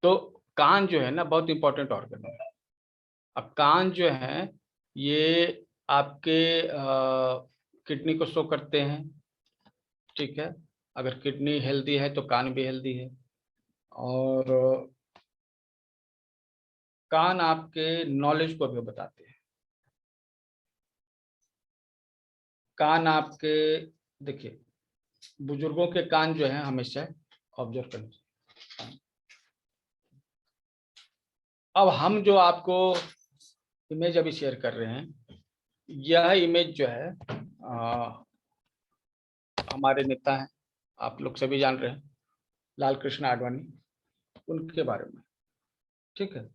तो कान जो है ना बहुत इंपॉर्टेंट ऑर्गन है। अब कान जो है ये आपके किडनी को शो करते हैं, ठीक है। अगर किडनी हेल्दी है तो कान भी हेल्दी है। और कान आपके नॉलेज को भी बताते हैं। कान आपके, देखिए बुजुर्गों के कान जो है हमेशा ऑब्जर्व करना चाहिए। अब हम जो आपको इमेज अभी शेयर कर रहे हैं, यह इमेज जो है हमारे नेता हैं, आप लोग सभी जान रहे हैं, लाल कृष्ण आडवाणी, उनके बारे में, ठीक है।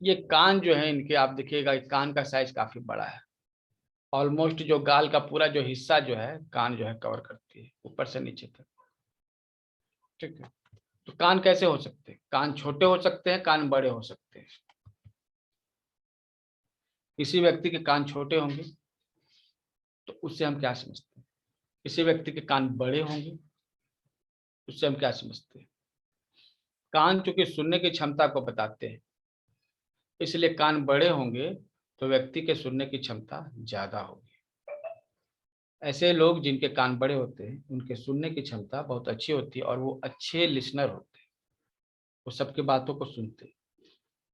ये कान जो है इनके, आप देखिएगा कान का साइज काफी बड़ा है। ऑलमोस्ट जो गाल का पूरा जो हिस्सा जो है कान जो है कवर करती है, ऊपर से नीचे तक, ठीक है। तो कान कैसे हो सकते हैं? कान छोटे हो सकते हैं, कान बड़े हो सकते हैं। किसी व्यक्ति के कान छोटे होंगे तो उससे हम क्या समझते हैं? किसी व्यक्ति के कान बड़े होंगे उससे हम क्या समझते हैं? कान चूंकि सुनने की क्षमता को बताते हैं, इसलिए कान बड़े होंगे तो व्यक्ति के सुनने की क्षमता ज्यादा होगी। ऐसे लोग जिनके कान बड़े होते हैं उनके सुनने की क्षमता बहुत अच्छी होती है और वो अच्छे लिसनर होते हैं, वो सबकी बातों को सुनते हैं।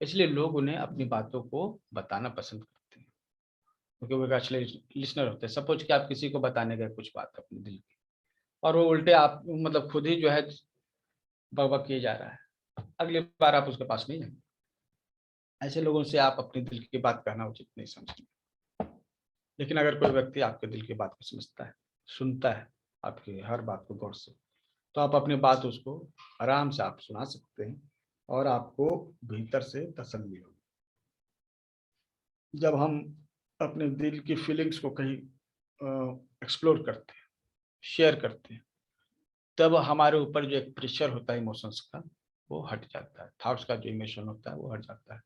इसलिए लोग उन्हें अपनी बातों को बताना पसंद करते हैं, क्योंकि वो एक अच्छे लिसनर होते हैं। सपोज कि आप किसी को बताने गए कुछ बात अपने दिल की, और वो उल्टे आप मतलब खुद ही जो है बकबक किए जा रहा है, अगली बार आप उसके पास नहीं जाएंगे। ऐसे लोगों से आप अपने दिल की बात कहना उचित नहीं समझते। लेकिन अगर कोई व्यक्ति आपके दिल की बात को समझता है, सुनता है आपकी हर बात को गौर से, तो आप अपनी बात उसको आराम से आप सुना सकते हैं और आपको भीतर से तसल्ली होगी। जब हम अपने दिल की फीलिंग्स को कहीं एक्सप्लोर करते हैं, शेयर करते हैं, तब हमारे ऊपर जो एक प्रेशर होता है इमोशंस का, वो हट जाता है। थॉट्स का जो इमोशन होता है वो हट जाता है।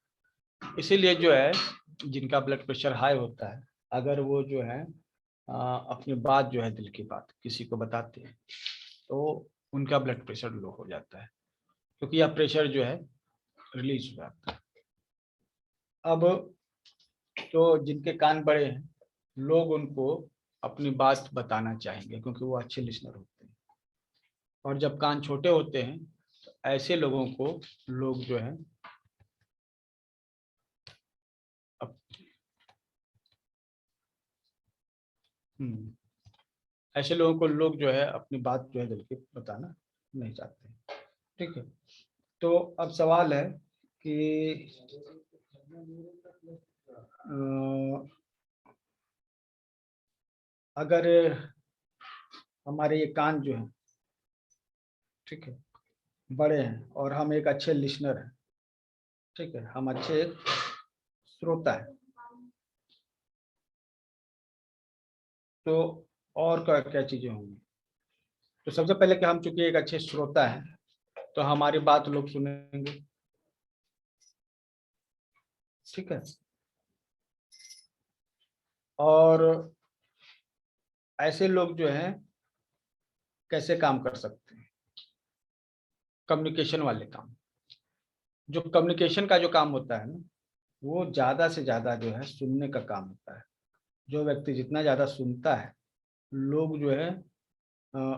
इसीलिए जो है जिनका ब्लड प्रेशर हाई होता है, अगर वो जो है अपनी बात जो है दिल की बात किसी को बताते हैं तो उनका ब्लड प्रेशर लो हो जाता है, क्योंकि यह प्रेशर जो है रिलीज हो जाता है। अब तो जिनके कान बड़े हैं, लोग उनको अपनी बात बताना चाहेंगे क्योंकि वो अच्छे लिसनर होते हैं। और जब कान छोटे होते हैं तो ऐसे लोगों को लोग जो है अप, ऐसे लोगों को लोग जो है अपनी बात जो है दिल की बताना नहीं चाहते हैं, ठीक है। तो अब सवाल है कि अगर हमारे ये कान जो है, ठीक है, बड़े हैं और हम एक अच्छे लिसनर हैं, ठीक है, हम अच्छे एक श्रोता है, तो और क्या क्या चीजें होंगी? तो सबसे पहले कि हम चूंकि एक अच्छे श्रोता हैं तो हमारी बात लोग सुनेंगे, ठीक है। और ऐसे लोग जो हैं कैसे काम कर सकते हैं? कम्युनिकेशन वाले काम, जो कम्युनिकेशन का जो काम होता है ना, वो ज्यादा से ज्यादा जो है सुनने का काम होता है। जो व्यक्ति जितना ज्यादा सुनता है, लोग जो है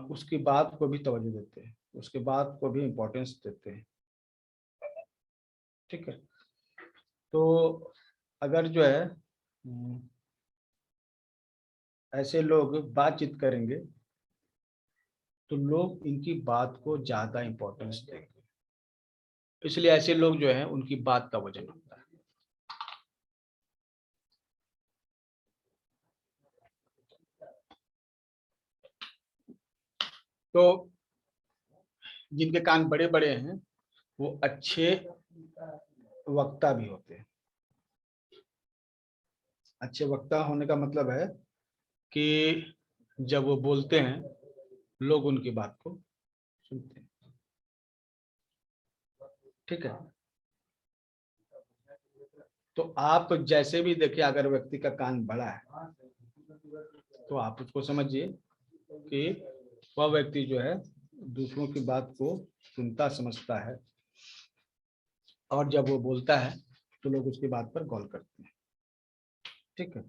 उसकी बात को भी तवज्जो देते हैं, उसके बात को भी इम्पोर्टेंस देते हैं, ठीक है। तो अगर जो है ऐसे लोग बातचीत करेंगे तो लोग इनकी बात को ज्यादा इम्पोर्टेंस देंगे, इसलिए ऐसे लोग जो हैं उनकी बात का वजन होता है। तो जिनके कान बड़े बड़े हैं वो अच्छे वक्ता भी होते हैं। अच्छे वक्ता होने का मतलब है कि जब वो बोलते हैं लोग उनकी बात को सुनते हैं, ठीक है। तो आप जैसे भी देखिए, अगर व्यक्ति का कान बड़ा है तो आप उसको समझिए कि वह व्यक्ति जो है दूसरों की बात को सुनता समझता है, और जब वो बोलता है तो लोग उसकी बात पर गौर करते हैं। ठीक है,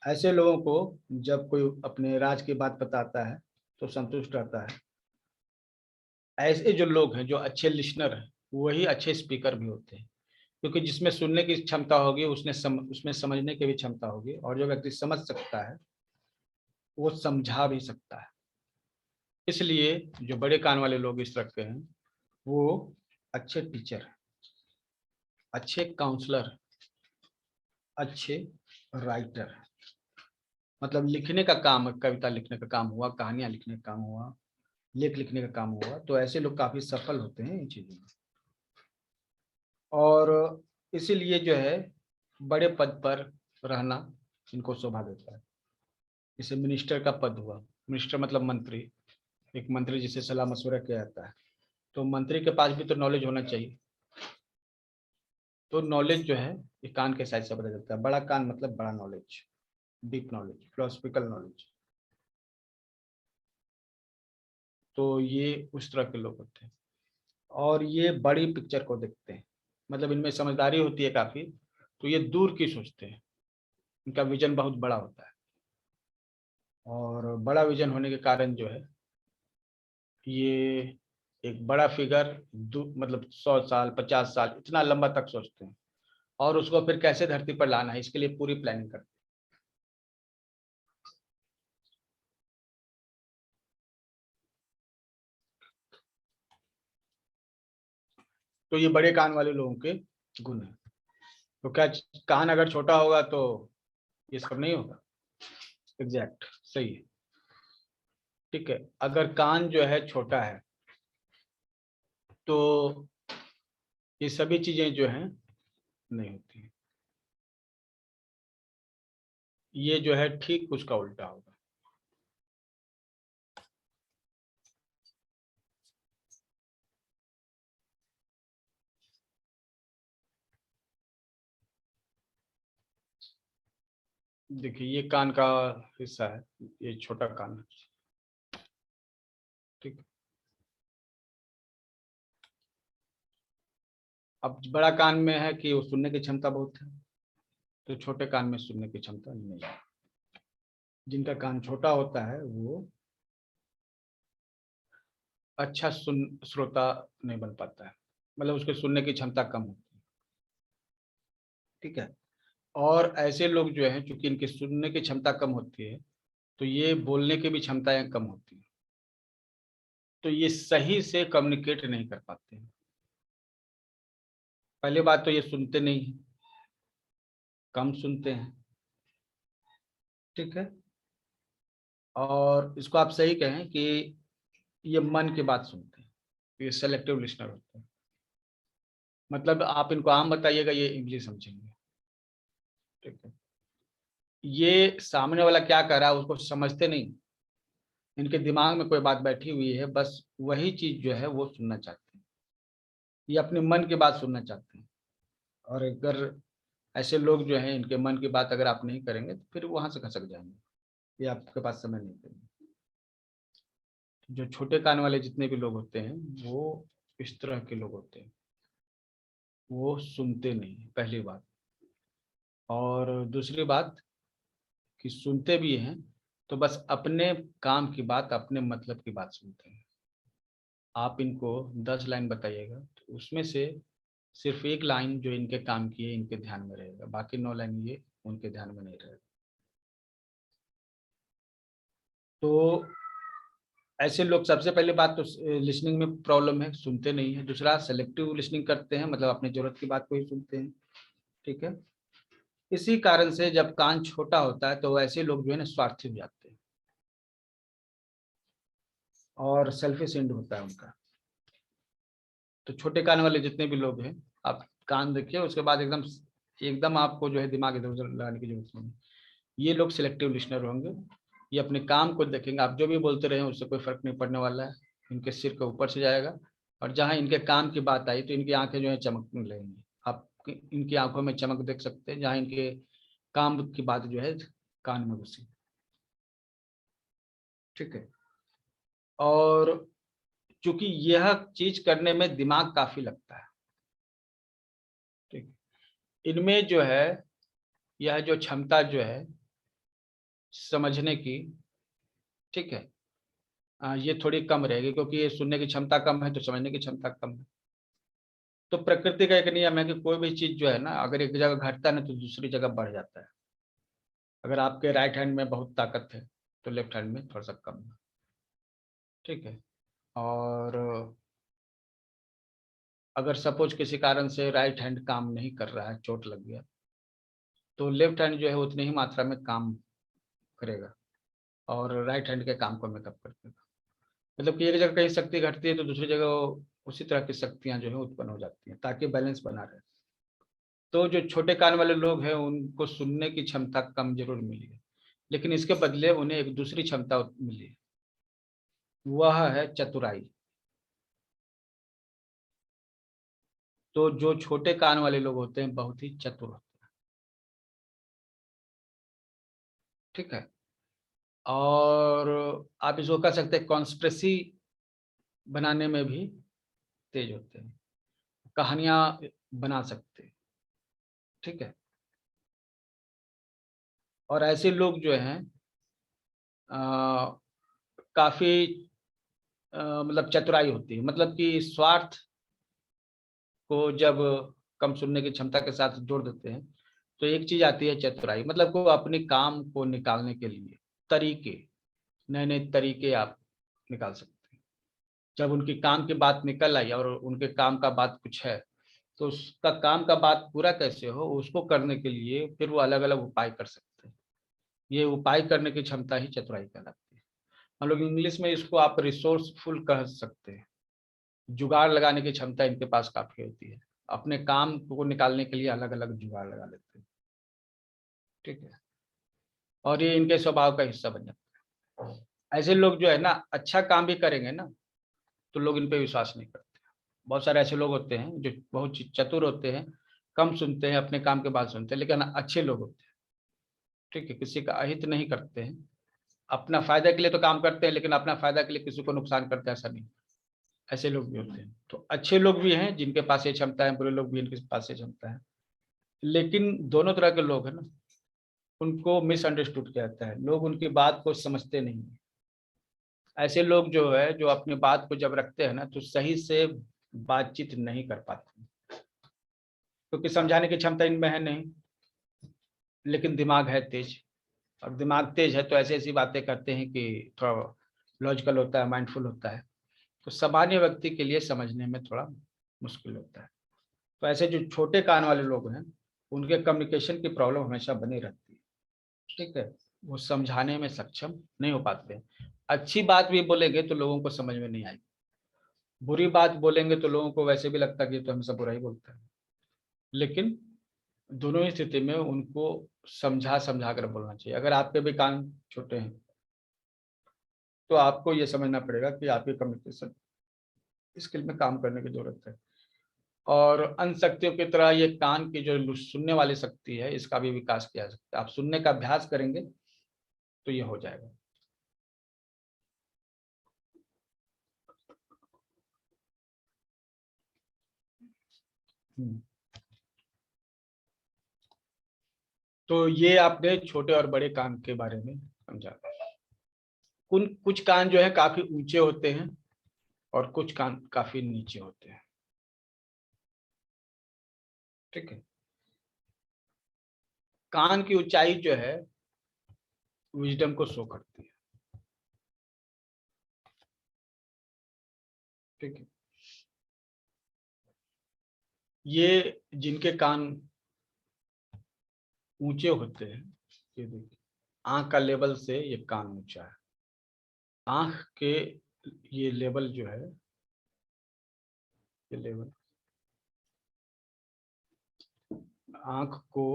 ऐसे लोगों को जब कोई अपने राज की बात बताता है तो संतुष्ट रहता है। ऐसे जो लोग हैं जो अच्छे लिसनर हैं वही अच्छे स्पीकर भी होते हैं, क्योंकि जिसमें सुनने की क्षमता होगी उसमें समझने की भी क्षमता होगी, और जो व्यक्ति समझ सकता है वो समझा भी सकता है। इसलिए जो बड़े कान वाले लोग इस तरह के हैं वो अच्छे टीचर, अच्छे काउंसलर, अच्छे राइटर, मतलब लिखने का काम, कविता लिखने का काम हुआ, कहानियां लिखने का काम हुआ, लेख लिखने का काम हुआ, तो ऐसे लोग काफी सफल होते हैं इन चीजों में। और इसीलिए जो है बड़े पद पर रहना इनको शोभा देता है। जैसे मिनिस्टर का पद हुआ, मिनिस्टर मतलब मंत्री, एक मंत्री जिसे सलाह मशवरा किया जाता है, तो मंत्री के पास भी तो नॉलेज होना चाहिए। तो नॉलेज जो है ये कान के साइज से पता चलता है। बड़ा कान मतलब बड़ा knowledge, deep knowledge, philosophical knowledge. तो ये उस तरह के लोग होते हैं और ये बड़ी पिक्चर को देखते हैं, मतलब इनमें समझदारी होती है काफी, तो ये दूर की सोचते हैं, इनका विजन बहुत बड़ा होता है। और बड़ा विजन होने के कारण जो है ये एक बड़ा फिगर मतलब 100 साल 50 साल इतना लंबा तक सोचते हैं, और उसको फिर कैसे धरती पर लाना है इसके लिए पूरी प्लानिंग करते हैं। तो ये बड़े कान वाले लोगों के गुण है। तो क्या कान अगर छोटा होगा तो ये सब नहीं होगा? एग्जैक्ट, सही है। ठीक है, अगर कान जो है छोटा है तो ये सभी चीजें जो हैं नहीं होती। ये जो है ठीक उसका उल्टा होगा। देखिए ये कान का हिस्सा है, ये छोटा कान है। ठीक है, अब बड़ा कान में है कि वो सुनने की क्षमता बहुत है, तो छोटे कान में सुनने की क्षमता नहीं है। जिनका कान छोटा होता है वो अच्छा श्रोता नहीं बन पाता है, मतलब उसके सुनने की क्षमता कम होती है। ठीक है, और ऐसे लोग जो हैं चूंकि इनकी सुनने की क्षमता कम होती है तो ये बोलने की भी क्षमताएं कम होती है, तो ये सही से कम्युनिकेट नहीं कर पाते हैं। पहली बात तो ये सुनते नहीं हैं, कम सुनते हैं। ठीक है, और इसको आप सही कहें कि ये मन की बात सुनते हैं, ये सेलेक्टिव लिसनर होते हैं। मतलब आप इनको आम बताइएगा ये इंग्लिश समझेंगे। ठीक है, ये सामने वाला क्या कह रहा है उसको समझते नहीं, इनके दिमाग में कोई बात बैठी हुई है, बस वही चीज जो है वो सुनना चाहते हैं, ये अपने मन की बात सुनना चाहते हैं। और अगर ऐसे लोग जो हैं इनके मन की बात अगर आप नहीं करेंगे तो फिर वहां से खसक जाएंगे, ये आपके पास समय नहीं देंगे। जो छोटे कान वाले जितने भी लोग होते हैं वो इस तरह के लोग होते हैं, वो सुनते नहीं, पहली बात। और दूसरी बात कि सुनते भी हैं तो बस अपने काम की बात, अपने मतलब की बात सुनते हैं। आप इनको 10 लाइन बताइएगा तो उसमें से सिर्फ एक लाइन जो इनके काम की है इनके ध्यान में रहेगा, बाकी 9 लाइन ये उनके ध्यान में नहीं रहेगा। तो ऐसे लोग सबसे पहले बात तो लिसनिंग में प्रॉब्लम है, सुनते नहीं है। दूसरा सेलेक्टिव लिसनिंग करते हैं, मतलब अपनी जरूरत की बात को ही सुनते हैं। ठीक है, इसी कारण से जब कान छोटा होता है तो ऐसे लोग जो है ना स्वार्थी हो जाते हैं और सेल्फिश एंड होता है उनका। तो छोटे कान वाले जितने भी लोग हैं आप कान देखिए, उसके बाद एकदम एकदम आपको जो है दिमाग इधर उधर लगाने की जरूरत नहीं। ये लोग सिलेक्टिव लिसनर होंगे, ये अपने काम को देखेंगे, आप जो भी बोलते रहे उससे कोई फर्क नहीं पड़ने वाला है, इनके सिर के ऊपर से जाएगा। और जहाँ इनके काम की बात आई तो इनकी आंखें जो है चमकने लगेंगी, आप इनकी आंखों में चमक देख सकते हैं जहाँ इनके काम की बात जो है कान में घुसी। ठीक है, और चूंकि यह चीज करने में दिमाग काफी लगता है, इनमें जो है यह जो क्षमता जो है समझने की, ठीक है, ये थोड़ी कम रहेगी, क्योंकि ये सुनने की क्षमता कम है तो समझने की क्षमता कम है। तो प्रकृति का एक नियम है कि कोई भी चीज जो है ना, अगर एक जगह घटता है ना तो दूसरी जगह बढ़ जाता है। अगर आपके राइट हैंड में बहुत ताकत है तो लेफ्ट हैंड में थोड़ा सा कम है, ठीक है। और अगर सपोज किसी कारण से राइट हैंड काम नहीं कर रहा है, चोट लग गया, तो लेफ्ट हैंड जो है उतनी ही मात्रा में काम करेगा और राइट हैंड के काम को मेकअप कर देगा। मतलब कि एक जगह कहीं शक्ति घटती है तो दूसरी जगह उसी तरह की शक्तियां जो है उत्पन्न हो जाती हैं, ताकि बैलेंस बना रहे। तो जो छोटे कान वाले लोग हैं उनको सुनने की क्षमता कम जरूर मिली है, लेकिन इसके बदले उन्हें एक दूसरी क्षमता मिली है, वह है चतुराई। तो जो छोटे कान वाले लोग होते हैं बहुत ही चतुर होते हैं, ठीक है। और आप इसको कह सकते हैं कॉन्स्पिरेसी बनाने में भी तेज होते हैं, कहानियां बना सकते हैं, ठीक है। और ऐसे लोग जो हैं काफी मतलब चतुराई होती है, मतलब कि स्वार्थ को जब कम सुनने की क्षमता के साथ जोड़ देते हैं तो एक चीज आती है चतुराई, मतलब को अपने काम को निकालने के लिए तरीके, नए नए तरीके आप निकाल सकते हैं। जब उनकी काम की बात निकल आई और उनके काम का बात कुछ है, तो उसका काम का बात पूरा कैसे हो उसको करने के लिए फिर वो अलग अलग उपाय कर सकते हैं। ये उपाय करने की क्षमता ही चतुराई कहलाती है। हम लोग इंग्लिश में इसको आप रिसोर्सफुल कह सकते हैं। जुगाड़ लगाने की क्षमता इनके पास काफी होती है, अपने काम को निकालने के लिए अलग अलग जुगाड़ लगा लेते हैं, ठीक है। और ये इनके स्वभाव का हिस्सा बन जाता है। ऐसे लोग जो है ना अच्छा काम भी करेंगे ना तो लोग इन पे विश्वास नहीं करते। बहुत सारे ऐसे लोग होते हैं जो बहुत चतुर होते हैं, कम सुनते हैं, अपने काम के बाद सुनते हैं, लेकिन अच्छे लोग होते हैं, ठीक है, किसी का अहित नहीं करते हैं। अपना फायदा के लिए तो काम करते हैं, लेकिन अपना फायदा के लिए किसी को नुकसान करते हैं ऐसा नहीं। ऐसे लोग भी होते हैं। तो अच्छे लोग भी हैं जिनके पास ये क्षमता है, बुरे लोग भी इनके पास ये क्षमता है। लेकिन दोनों तरह के लोग हैं ना, उनको मिसअंडरस्टूड किया जाता है, लोग उनकी बात को समझते नहीं हैं। ऐसे लोग जो है जो अपनी बात को जब रखते हैं ना तो सही से बातचीत नहीं कर पाते, क्योंकि समझाने की क्षमता इनमें है नहीं, लेकिन दिमाग है तेज। और दिमाग तेज है तो ऐसी ऐसी बातें करते हैं कि थोड़ा लॉजिकल होता है, माइंडफुल होता है। तो सामान्य व्यक्ति के लिए समझने में थोड़ा मुश्किल होता है। तो ऐसे जो छोटे कान वाले लोग हैं उनके कम्युनिकेशन की प्रॉब्लम हमेशा बनी रहती है, ठीक है। वो समझाने में सक्षम नहीं हो पाते। अच्छी बात भी बोलेंगे तो लोगों को समझ में नहीं आएगी, बुरी बात बोलेंगे तो लोगों को वैसे भी लगता है कि तो हमेशा बुरा ही बोलता है। लेकिन दोनों ही स्थिति में उनको समझा समझा कर बोलना चाहिए। अगर आपके भी कान छोटे हैं तो आपको ये समझना पड़ेगा कि आपकी कम्युनिकेशन स्किल में काम करने की जरूरत है। और अन्य शक्तियों की तरह ये कान की जो सुनने वाली शक्ति है इसका भी विकास किया जा सकता है। आप सुनने का अभ्यास करेंगे तो ये हो जाएगा। हम्म। तो ये आपने छोटे और बड़े कान के बारे में समझा। कुछ कान जो है काफी ऊंचे होते हैं और कुछ कान काफी नीचे होते हैं, ठीक है। कान की ऊंचाई जो है विजडम को शो करती है, ठीक है। ये जिनके कान ऊंचे होते हैं, ये देखिए आंख का लेवल से ये कान ऊंचा है। आंख के ये लेवल जो है, ये लेवल आंख को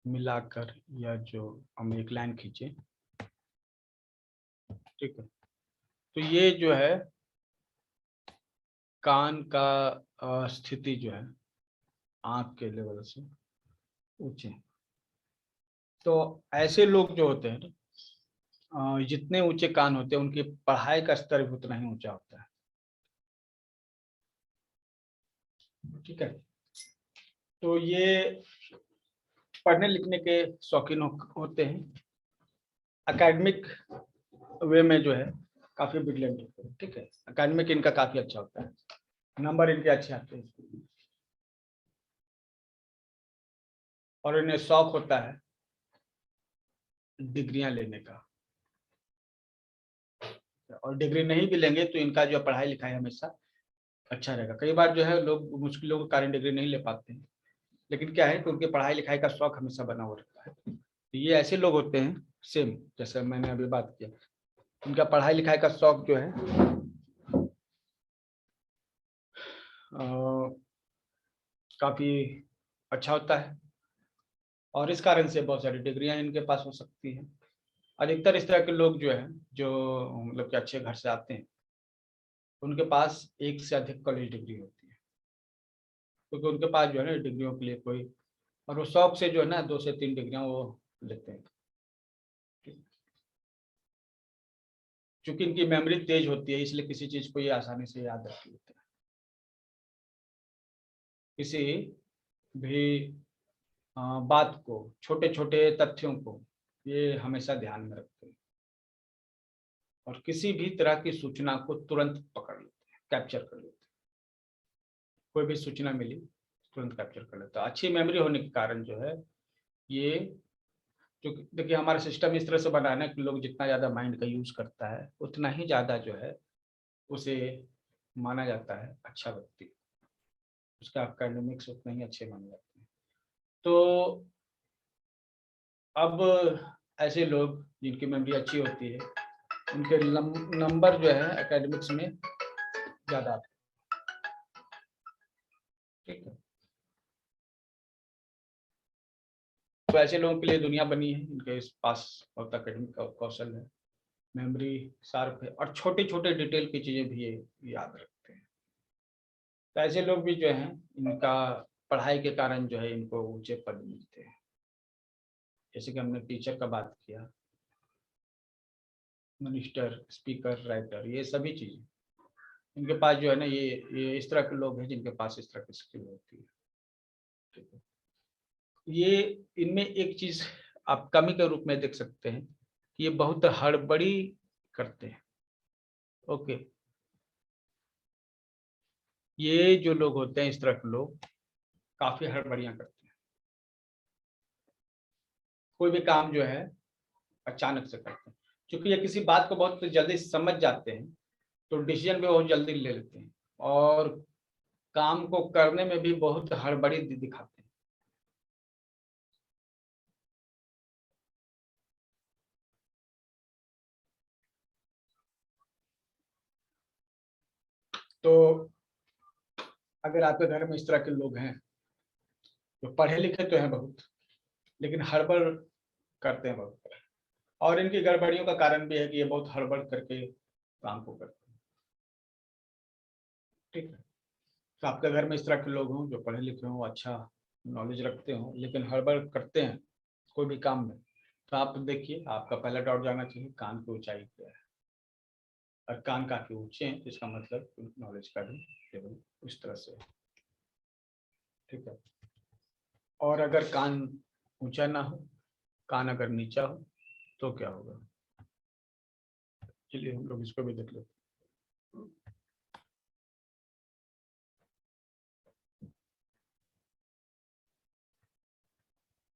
मिलाकर या जो हम एक लाइन खींचे, ठीक है। तो ये जो है कान का स्थिति जो है आंख के लेवल से ऊंचे। तो ऐसे लोग जो होते हैं जितने ऊंचे कान होते हैं उनकी पढ़ाई का स्तर भी उतना ही ऊंचा होता है, ठीक है। तो ये पढ़ने लिखने के शौकीन होते हैं, एकेडमिक वे में जो है काफी ब्रिलियंट होते हैं। ठीक है, एकेडमिक इनका काफी अच्छा होता है, नंबर इनके अच्छे आते हैं, और इन्हें शौक होता है डिग्रियां लेने का। और डिग्री नहीं भी लेंगे तो इनका जो पढ़ाई लिखाई हमेशा अच्छा रहेगा। कई बार जो है लोग मुश्किलों के कारण डिग्री नहीं ले पाते हैं, लेकिन क्या है कि उनके पढ़ाई लिखाई का शौक हमेशा बना हुआ रहता है। तो ये ऐसे लोग होते हैं, सेम जैसे मैंने अभी बात किया, उनका पढ़ाई लिखाई का शौक जो है काफी अच्छा होता है, और इस कारण से बहुत सारी डिग्रियां इनके पास हो सकती हैं। अधिकतर इस तरह के लोग जो है, जो मतलब कि अच्छे घर से आते हैं, उनके पास एक से अधिक कॉलेज डिग्री होती है, क्योंकि उनके पास जो है ना डिग्रियों के लिए कोई, और वो शौक से जो है ना 2 से 3 डिग्रियां वो लेते हैं। क्योंकि इनकी मेमोरी तेज होती है, इसलिए किसी चीज को ये आसानी से याद रख लेते हैं। किसी भी बात को, छोटे छोटे तथ्यों को ये हमेशा ध्यान में रखते हैं, और किसी भी तरह की सूचना को तुरंत पकड़ लेते हैं, कैप्चर कर लेते हैं। कोई भी सूचना मिली तुरंत कैप्चर कर लेता है। अच्छी मेमोरी होने के कारण जो है ये, जो देखिए हमारा सिस्टम इस तरह से बना है ना कि लोग जितना ज़्यादा माइंड का यूज करता है उतना ही ज़्यादा जो है उसे माना जाता है अच्छा व्यक्ति, उसका एकेडमिक्स उतना ही अच्छे माने जाते हैं। तो अब ऐसे लोग जिनकी मेमोरी अच्छी होती है, उनके नंबर जो है एकेडमिक्स में ज़्यादा आते हैं। ठीक है, तो ऐसे लोगों के लिए दुनिया बनी है, इनके पास बहुत एकेडमिक कौशल है, मेमोरी शार्प है, और छोटे छोटे डिटेल की चीज़ें भी ये याद रखते हैं। तो ऐसे लोग भी जो हैं, इनका पढ़ाई के कारण जो है इनको ऊंचे पद मिलते हैं। जैसे कि हमने टीचर का बात किया, मिनिस्टर, स्पीकर, राइटर, ये सभी चीज़ें इनके पास जो है ना, ये इस तरह के लोग हैं जिनके पास इस तरह की स्किल होती है। ठीक है, ये इनमें एक चीज आप कमी के रूप में देख सकते हैं कि ये बहुत हड़बड़ी करते हैं। ओके, ये जो लोग होते हैं इस तरह के लोग काफी हड़बड़ियां करते हैं, कोई भी काम जो है अचानक से करते हैं। क्योंकि ये किसी बात को बहुत जल्दी समझ जाते हैं, तो डिसीजन भी बहुत जल्दी ले लेते हैं, और काम को करने में भी बहुत हड़बड़ी दिखाते हैं। तो अगर आपके घर में इस तरह के लोग हैं, जो पढ़े लिखे तो हैं बहुत, लेकिन हड़बड़ करते हैं बहुत, और इनकी गड़बड़ियों का कारण भी है कि ये बहुत हड़बड़ करके काम को करते हैं। ठीक है, तो आपके घर में इस तरह के लोग हों जो पढ़े लिखे हों, अच्छा नॉलेज रखते हों, लेकिन हड़बड़ करते हैं कोई भी काम में, तो आप देखिए आपका पहला डाउट जाना चाहिए कान की ऊंचाई क्या है। और कान काफी ऊंचे हैं तो इसका मतलब नॉलेज का भी लेवल उस तरह से है। ठीक है, और अगर कान ऊंचा ना हो, कान अगर नीचा हो, तो क्या होगा, चलिए हम लोग इसको भी देख लेते हैं।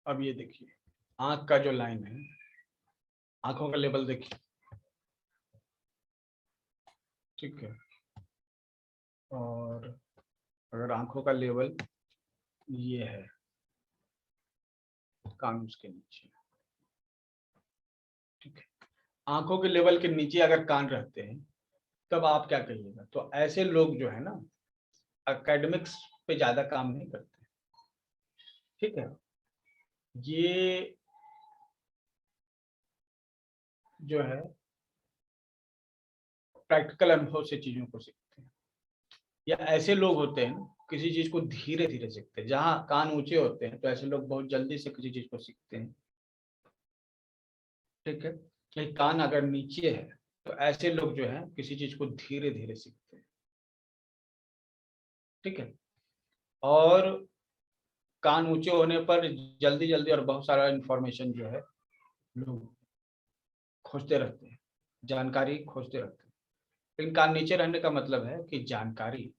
अब ये देखिए, आंख का जो लाइन है, आंखों का लेवल देखिए। ठीक है, और अगर आंखों का लेवल ये है, कान उसके नीचे। ठीक है, आंखों के लेवल के नीचे अगर कान रहते हैं, तब आप क्या कहिएगा। तो ऐसे लोग जो है ना एकेडमिक्स पे ज्यादा काम नहीं करते। ठीक है, ये जो है प्रैक्टिकल अनुभव से चीजों को सीखते हैं, या ऐसे लोग होते हैं किसी चीज को धीरे धीरे सीखते हैं। जहाँ कान ऊंचे होते हैं तो ऐसे लोग बहुत जल्दी से किसी चीज को सीखते हैं। ठीक है, लेकिन कान अगर नीचे है तो ऐसे लोग जो है किसी चीज को धीरे धीरे सीखते हैं। ठीक है, और कान ऊंचे होने पर जल्दी जल्दी और बहुत सारा इंफॉर्मेशन जो है लोग खोजते रहते हैं, जानकारी खोजते रहते हैं। लेकिन कान नीचे रहने का मतलब है कि जानकारी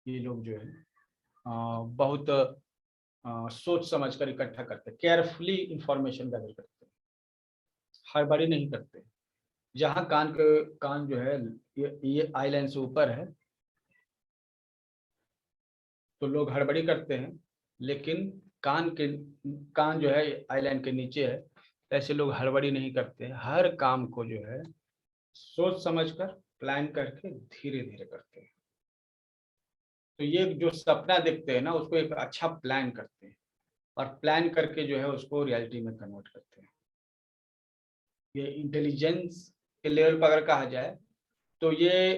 ये लोग जो है बहुत सोच समझ कर इकट्ठा करते हैं, केयरफुली इंफॉर्मेशन गैदर करते हैं, हड़बड़ी नहीं करते। जहाँ कान जो है ये आई लाइन से ऊपर है तो लोग हड़बड़ी करते हैं, लेकिन कान जो है आई लाइन के नीचे है तो ऐसे लोग हड़बड़ी नहीं करते हैं। हर काम को जो है सोच समझकर प्लान करके धीरे धीरे करते हैं। तो ये जो सपना देखते हैं ना उसको एक अच्छा प्लान करते हैं और प्लान करके जो है उसको रियलिटी में कन्वर्ट करते हैं। ये इंटेलिजेंस के लेवल पर अगर कहा जाए तो ये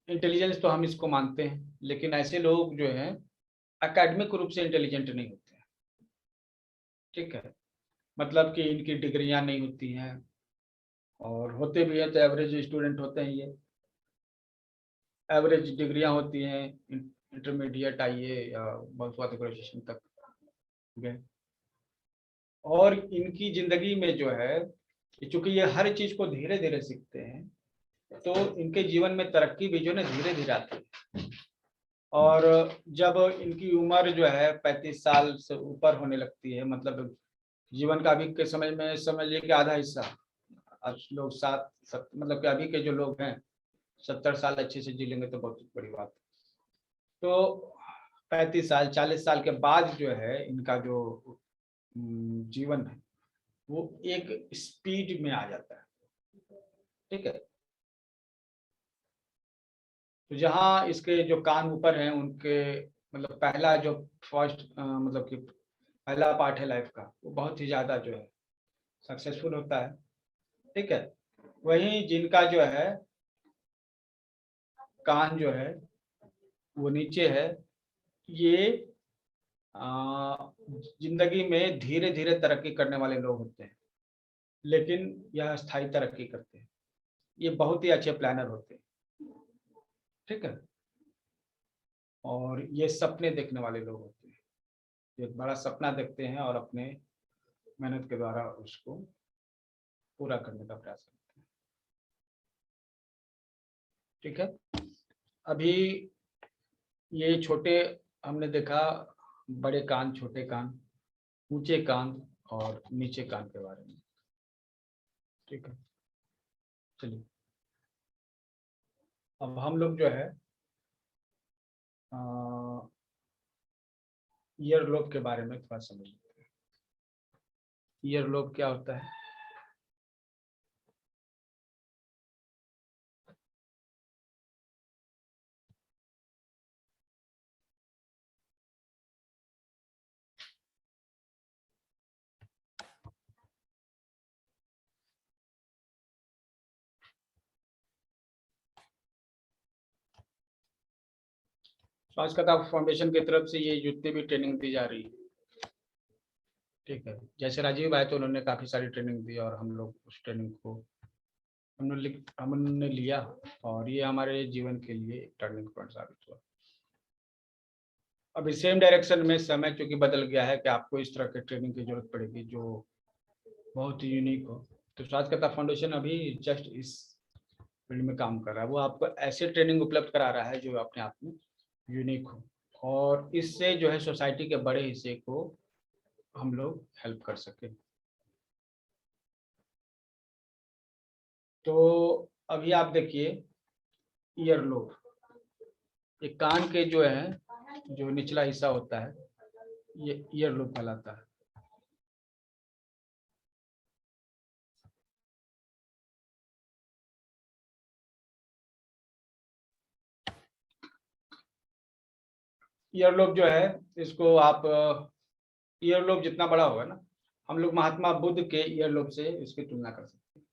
इंटेलिजेंस तो हम इसको मानते हैं, लेकिन ऐसे लोग जो हैं एकेडमिक रूप से इंटेलिजेंट नहीं होते हैं। ठीक है, मतलब कि इनकी डिग्रियां नहीं होती हैं, और होते भी हैं तो एवरेज स्टूडेंट होते हैं। ये एवरेज डिग्रियां होती हैं, इंटरमीडिएट आइए या बहुत हुआ तो ग्रेजुएशन तक गए। और इनकी जिंदगी में जो है चूंकि ये हर चीज को धीरे धीरे सीखते हैं तो इनके जीवन में तरक्की भी जो है धीरे धीरे आती है। और जब इनकी उम्र जो है 35 साल से ऊपर होने लगती है, मतलब जीवन का अभी के समय में समझिए कि आधा हिस्सा, आज लोग मतलब कि अभी के जो लोग हैं 70 साल अच्छे से जी लेंगे तो बहुत बड़ी बात है। तो 35 साल 40 साल के बाद जो है इनका जो जीवन है वो एक स्पीड में आ जाता है। ठीक है, तो जहाँ इसके जो कान ऊपर हैं उनके मतलब पहला जो फर्स्ट मतलब कि पहला पार्ट है लाइफ का वो बहुत ही ज़्यादा जो है सक्सेसफुल होता है। ठीक है, वहीं जिनका जो है कान जो है वो नीचे है, ये जिंदगी में धीरे धीरे तरक्की करने वाले लोग होते हैं, लेकिन यह स्थायी तरक्की करते हैं। ये बहुत ही अच्छे प्लानर होते हैं। ठीक है, और ये सपने देखने वाले लोग होते हैं, एक बड़ा सपना देखते हैं और अपने मेहनत के द्वारा उसको पूरा करने का प्रयास करते हैं। ठीक है, अभी ये छोटे हमने देखा, बड़े कान, छोटे कान, ऊंचे कान और नीचे कान के बारे में। ठीक है, चलिए अब हम लोग जो है ईयर लोब के बारे में थोड़ा समझ लेते हैं। ईयर लोब क्या होता है? स्वास्थ्य कथा फाउंडेशन की तरफ से ये जितनी भी ट्रेनिंग दी जा रही है, ठीक है, जैसे राजीव भाई तो उन्होंने काफी सारी ट्रेनिंग दी और हम लोग उस ट्रेनिंग को हमने लिया और ये हमारे जीवन के लिए टर्निंग पॉइंट साबित हुआ। अभी सेम डायरेक्शन में समय चूंकि बदल गया है कि आपको इस तरह के ट्रेनिंग की जरूरत पड़ेगी जो बहुत ही यूनिक हो। तो स्वास्थ्य कथा फाउंडेशन अभी जस्ट इस फील्ड में काम कर रहा है, वो आपको ऐसे ट्रेनिंग उपलब्ध करा रहा है जो अपने आप में यूनिक हो और इससे जो है सोसाइटी के बड़े हिस्से को हम लोग हेल्प कर सकें। तो अभी आप देखिए ईयर लोब, ये कान के जो है जो निचला हिस्सा होता है ये ईयर लोब कहलाता है। ईयरलोब जो है इसको आप ईयरलोब जितना बड़ा होगा ना, हम लोग महात्मा बुद्ध के ईयरलोब से इसकी तुलना कर सकते हैं।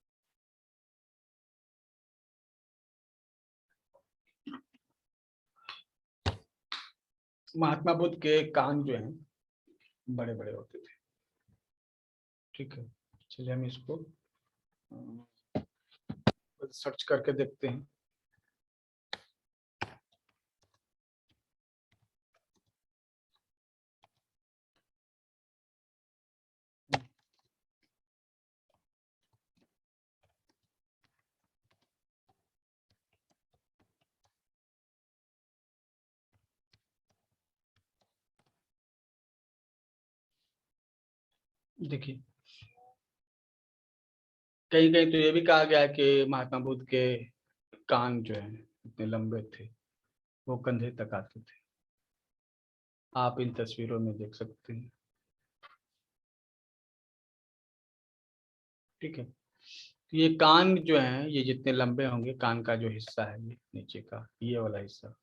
महात्मा बुद्ध के कान जो हैं बड़े बड़े होते थे। ठीक है, चलिए हम इसको सर्च करके देखते हैं। देखिए, कहीं कहीं तो ये भी कहा गया है कि महात्मा बुद्ध के कान जो है इतने लंबे थे, वो कंधे तक आते थे। आप इन तस्वीरों में देख सकते हैं। ठीक है, तो ये कान जो है, ये जितने लंबे होंगे, कान का जो हिस्सा है, ये नीचे का ये वाला हिस्सा,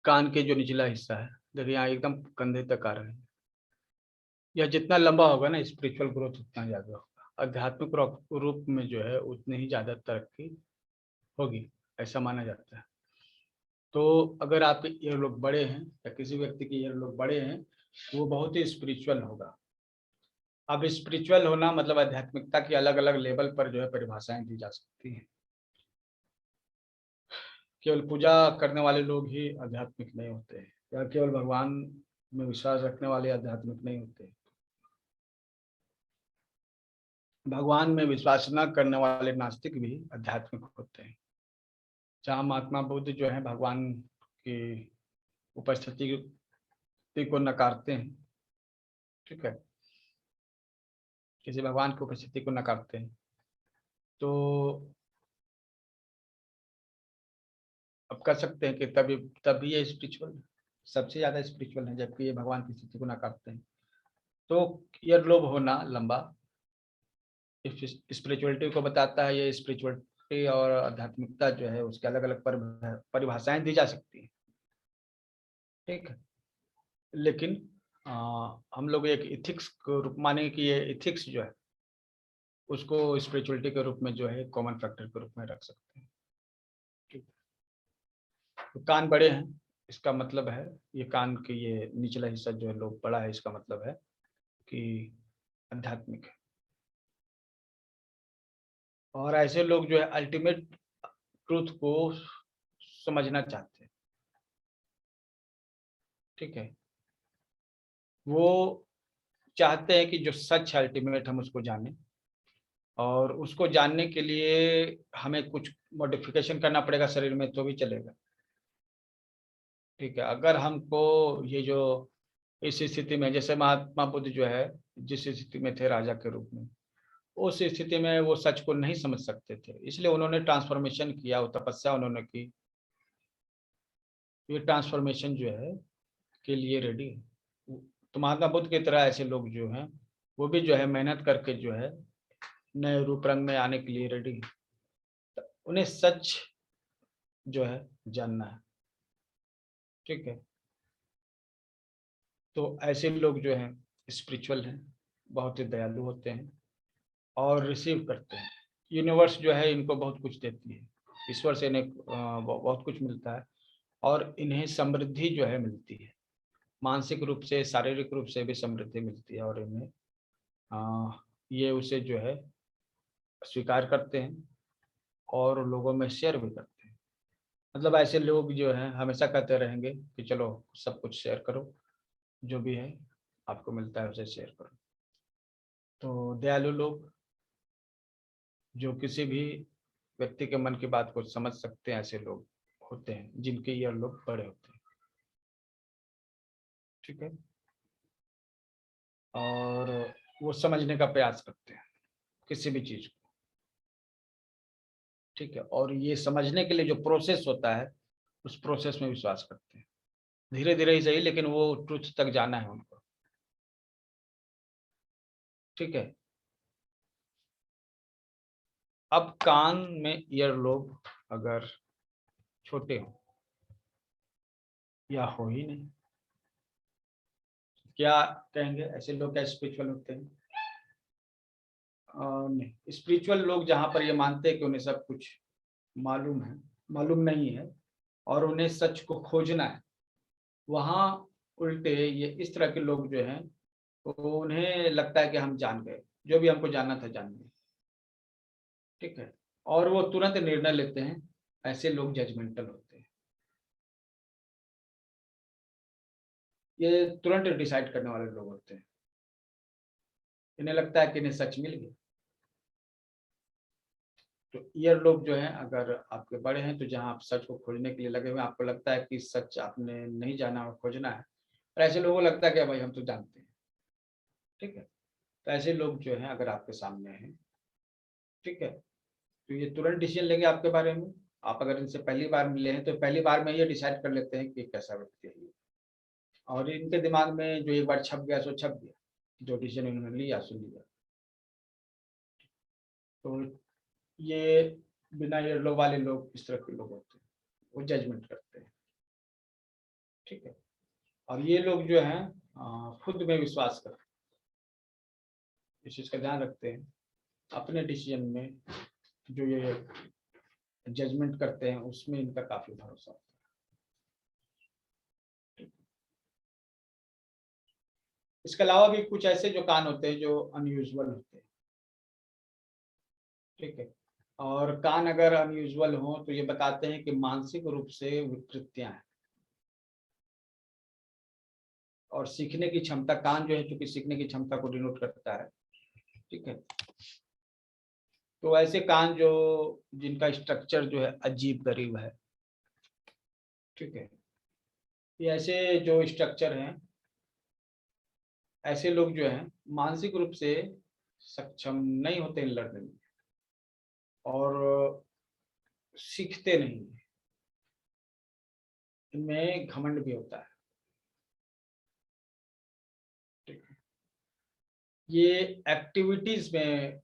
कान के जो निचला हिस्सा है, देखिए यहाँ एकदम कंधे तक आ रहे हैं। यह जितना लंबा होगा ना, स्पिरिचुअल ग्रोथ उतना ज्यादा होगा, आध्यात्मिक रूप में जो है उतनी ही ज्यादा तरक्की होगी, ऐसा माना जाता है। तो अगर आपके ईयर लोग बड़े हैं या किसी व्यक्ति के ईयर लोग बड़े हैं, तो वो बहुत ही स्पिरिचुअल होगा। अब स्पिरिचुअल होना मतलब आध्यात्मिकता की अलग अलग लेवल पर जो है परिभाषाएं दी जा सकती हैं। केवल पूजा करने वाले लोग ही आध्यात्मिक नहीं होते, या केवल भगवान में विश्वास रखने वाले आध्यात्मिक नहीं होते। भगवान में विश्वास न करने वाले नास्तिक भी आध्यात्मिक होते हैं। जहाँ महात्मा बुद्ध जो है भगवान की उपस्थिति को नकारते हैं, ठीक है, किसी भगवान की उपस्थिति को नकारते हैं, तो अब कर सकते हैं कि तभी तभी ये स्पिरिचुअल, सबसे ज्यादा स्पिरिचुअल है, जबकि ये भगवान की स्थिति को नकारते हैं। तो ईयरलोब होना लंबा स्पिरिचुअलिटी को बताता है। ये स्पिरिचुअलिटी और आध्यात्मिकता जो है उसके अलग अलग परिभाषाएं दी जा सकती है, ठीक है। लेकिन हम लोग एक इथिक्स को रूप माने कि ये इथिक्स जो है उसको स्पिरिचुअलिटी के रूप में जो है कॉमन फैक्टर के रूप में रख सकते हैं, ठीक। तो कान बड़े हैं, इसका मतलब है ये कान के ये निचला हिस्सा जो है लोग बड़ा है, इसका मतलब है कि आध्यात्मिक है। और ऐसे लोग जो है अल्टीमेट ट्रूथ को समझना चाहते हैं, ठीक है। वो चाहते हैं कि जो सच है अल्टीमेट हम उसको जानें, और उसको जानने के लिए हमें कुछ मॉडिफिकेशन करना पड़ेगा शरीर में तो भी चलेगा, ठीक है। अगर हमको ये जो इस स्थिति में, जैसे महात्मा बुद्ध जो है जिस स्थिति में थे राजा के रूप में, उस स्थिति में वो सच को नहीं समझ सकते थे, इसलिए उन्होंने ट्रांसफॉर्मेशन किया, वो तपस्या उन्होंने की। ये ट्रांसफॉर्मेशन जो है के लिए रेडी है। तो महात्मा बुद्ध की तरह ऐसे लोग जो हैं वो भी जो है मेहनत करके जो है नए रूप रंग में आने के लिए रेडी है। तो उन्हें सच जो है जानना है, ठीक है। तो ऐसे लोग जो हैं स्पिरिचुअल हैं, बहुत ही दयालु होते हैं और रिसीव करते हैं। यूनिवर्स जो है इनको बहुत कुछ देती है, ईश्वर से इन्हें बहुत कुछ मिलता है, और इन्हें समृद्धि जो है मिलती है, मानसिक रूप से शारीरिक रूप से भी समृद्धि मिलती है, और इन्हें ये उसे जो है स्वीकार करते हैं और लोगों में शेयर भी करते हैं। मतलब ऐसे लोग जो हैं हमेशा कहते रहेंगे कि चलो सब कुछ शेयर करो, जो भी है आपको मिलता है उसे शेयर करो। तो दयालु लोग जो किसी भी व्यक्ति के मन की बात को समझ सकते हैं, ऐसे लोग होते हैं जिनके ईयर लोग बड़े होते हैं, ठीक है। और वो समझने का प्रयास करते हैं किसी भी चीज को, ठीक है। और ये समझने के लिए जो प्रोसेस होता है उस प्रोसेस में विश्वास करते हैं, धीरे धीरे ही सही, लेकिन वो ट्रुथ तक जाना है उनको, ठीक है। अब कान में ईयर लोब अगर छोटे हो या हो ही नहीं, क्या कहेंगे ऐसे लोग क्या स्पिरिचुअल होते हैं? नहीं, स्पिरिचुअल लोग जहां पर ये मानते हैं कि उन्हें सब कुछ मालूम है, मालूम नहीं है, और उन्हें सच को खोजना है, वहां उल्टे ये इस तरह के लोग जो हैं उन्हें लगता है कि हम जान गए, जो भी हमको जानना था जान गए, ठीक है। और वो तुरंत निर्णय लेते हैं, ऐसे लोग जजमेंटल होते हैं। ये तुरंत डिसाइड करने वाले लोग होते हैं, इन्हें लगता है कि इन्हें सच मिल गया। तो ईयर लोग जो हैं अगर आपके बड़े हैं, तो जहां आप सच को खोजने के लिए लगे हुए, आपको लगता है कि सच आपने नहीं जाना और खोजना है, और ऐसे लोगों को लगता है कि भाई हम तो जानते हैं, ठीक है। तो ऐसे लोग जो हैं अगर आपके सामने हैं, ठीक है, तो ये तुरंत डिसीजन लेंगे आपके बारे में। आप अगर इनसे पहली बार मिले हैं तो पहली बार में ये डिसाइड कर लेते हैं कि कैसा व्यक्ति है ये, और इनके दिमाग में जो एक बार छप गया सो छप गया, जो डिसीजन इन्होंने लिया सुन लिया। तो ये बिना ये लो वाले लोग इस तरह के लोग होते हैं, वो जजमेंट करते हैं, ठीक है। और ये लोग जो हैं खुद में विश्वास करते हैं, इस चीज़ का ध्यान रखते हैं अपने डिसीजन में। जो ये जजमेंट करते हैं उसमें इनका काफी भरोसा होता है। इसके अलावा भी कुछ ऐसे जो कान होते हैं जो अनयूजुअल होते हैं, ठीक है। और कान अगर अनयूजुअल हो तो ये बताते हैं कि मानसिक रूप से विकृतियां हैं, और सीखने की क्षमता, कान जो है क्योंकि सीखने की क्षमता को डिनोट करता है, ठीक है। तो ऐसे कान जो जिनका स्ट्रक्चर जो है अजीब गरीब है, ठीक है, ये ऐसे जो स्ट्रक्चर हैं, ऐसे लोग जो हैं मानसिक रूप से सक्षम नहीं होते इन लड़ने में, और सीखते नहीं, इनमें घमंड भी होता है, ठीक है। ये एक्टिविटीज में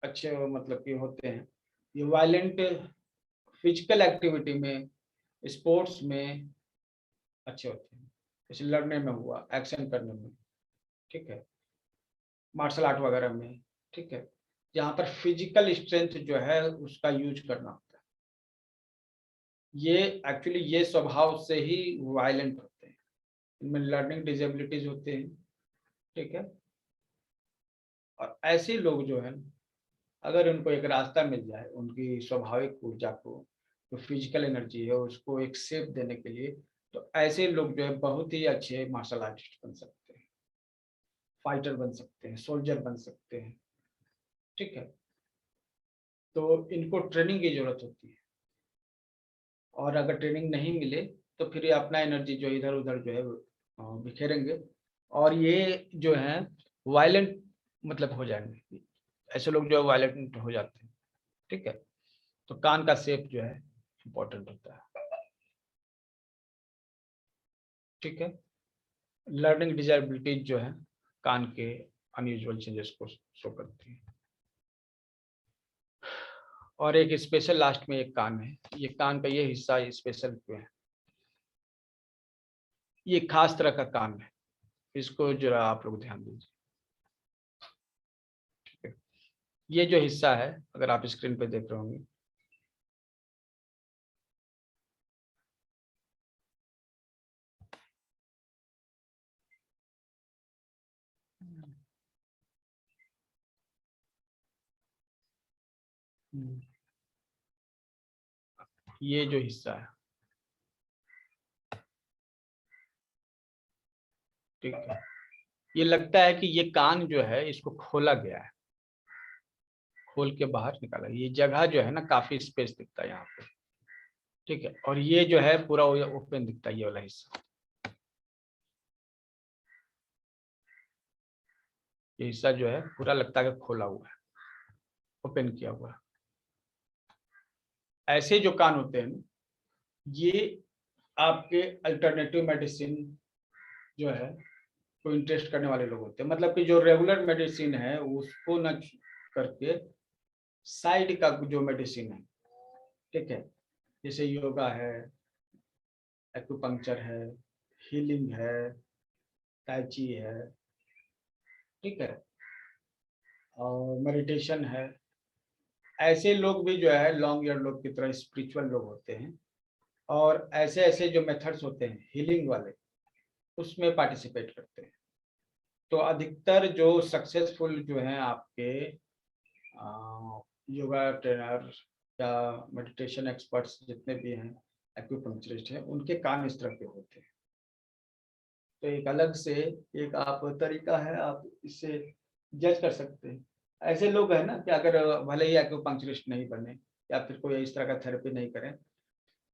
अच्छे मतलब कि होते हैं, ये वायलेंट फिजिकल एक्टिविटी में, स्पोर्ट्स में अच्छे होते हैं, जैसे लड़ने में हुआ, एक्शन करने में, ठीक है, मार्शल आर्ट वगैरह में, ठीक है, जहाँ पर फिजिकल स्ट्रेंथ जो है उसका यूज करना होता है। ये एक्चुअली ये स्वभाव से ही वायलेंट होते हैं, इनमें लर्निंग डिजेबिलिटीज होते हैं, ठीक है। और ऐसे लोग जो है अगर उनको एक रास्ता मिल जाए उनकी स्वाभाविक ऊर्जा को, जो फिजिकल एनर्जी है उसको एक शेप देने के लिए, तो ऐसे लोग जो है बहुत ही अच्छे मार्शल आर्टिस्ट बन सकते हैं, फाइटर बन सकते हैं, सोल्जर बन सकते हैं, ठीक है। तो इनको ट्रेनिंग की जरूरत होती है, और अगर ट्रेनिंग नहीं मिले तो फिर ये अपना एनर्जी जो इधर उधर जो है बिखेरेंगे, और ये जो है वायलेंट मतलब हो जाएंगे। ऐसे लोग जो है वायलेंट हो जाते हैं, ठीक है। तो कान का शेप जो है इम्पोर्टेंट होता है, ठीक है। लर्निंग डिजेबिलिटीज जो है कान के अनयूजुअल चेंजेस को शो करती है। और एक स्पेशल लास्ट में एक कान है, ये कान का ये हिस्सा स्पेशल क्यों है, ये खास तरह का कान है, इसको जरा आप लोग ध्यान दीजिए, ठीक है। ये जो हिस्सा है अगर आप स्क्रीन पे देख रहे होंगे, ये जो हिस्सा है, ठीक है, ये लगता है कि ये कान जो है इसको खोला गया है, खोल के बाहर निकाला, ये जगह जो है ना काफी स्पेस दिखता है यहाँ पे, ठीक है। और ये जो है पूरा ओपन दिखता है, ये वाला हिस्सा, ये हिस्सा जो है पूरा लगता है कि खोला हुआ है, ओपन किया हुआ है। ऐसे जो कान होते हैं ये आपके अल्टरनेटिव मेडिसिन जो है को इंटरेस्ट करने वाले लोग होते हैं, मतलब कि जो रेगुलर मेडिसिन है उसको न करके साइड का जो मेडिसिन है, ठीक है, जैसे योगा है, एक्यूपंक्चर है, हीलिंग है, tai chi है, ठीक है, और मेडिटेशन है, ऐसे लोग भी जो है लॉन्ग ईयर लोग की तरह स्पिरिचुअल लोग होते हैं, और ऐसे ऐसे जो मेथड्स होते हैं हीलिंग वाले उसमें पार्टिसिपेट करते हैं। तो अधिकतर जो सक्सेसफुल जो हैं आपके योगा ट्रेनर या मेडिटेशन एक्सपर्ट्स जितने भी हैं, एक्यूपंक्चरिस्ट हैं, उनके कान इस तरह के होते हैं। तो एक अलग से एक आप तरीका है, आप इससे जज कर सकते हैं। ऐसे लोग हैं ना कि अगर भले ही एक्यूपंक्चरिस्ट नहीं बने या फिर कोई इस तरह का थेरेपी नहीं करें,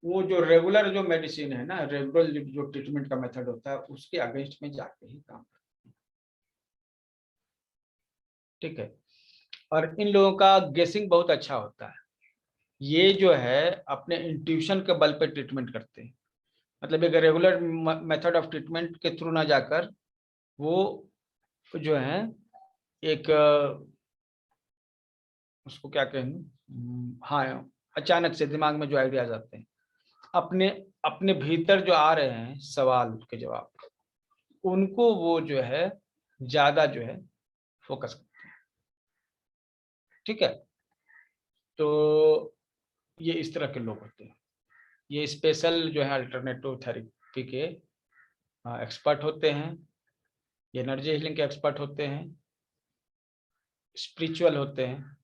वो जो रेगुलर जो मेडिसिन है ना, रेगुलर जो ट्रीटमेंट का मेथड होता है उसके अगेंस्ट में जाके ही काम करते हैं। ठीक है। और इन लोगों का गेसिंग बहुत अच्छा होता है। ये जो है अपने इंट्यूशन के बल पे ट्रीटमेंट करते हैं। मतलब एक रेगुलर मेथड ऑफ ट्रीटमेंट के थ्रू ना जाकर वो जो है एक उसको क्या कहें, हाँ, अचानक से दिमाग में जो आइडियाज आते हैं अपने अपने भीतर जो आ रहे हैं सवाल के जवाब, उनको वो जो है ज्यादा जो है फोकस करते हैं। ठीक है। तो ये इस तरह के लोग होते हैं। ये स्पेशल जो है अल्टरनेटिव थेरेपी के एक्सपर्ट होते हैं। ये एनर्जी हीलिंग के एक्सपर्ट होते हैं, स्पिरिचुअल होते हैं।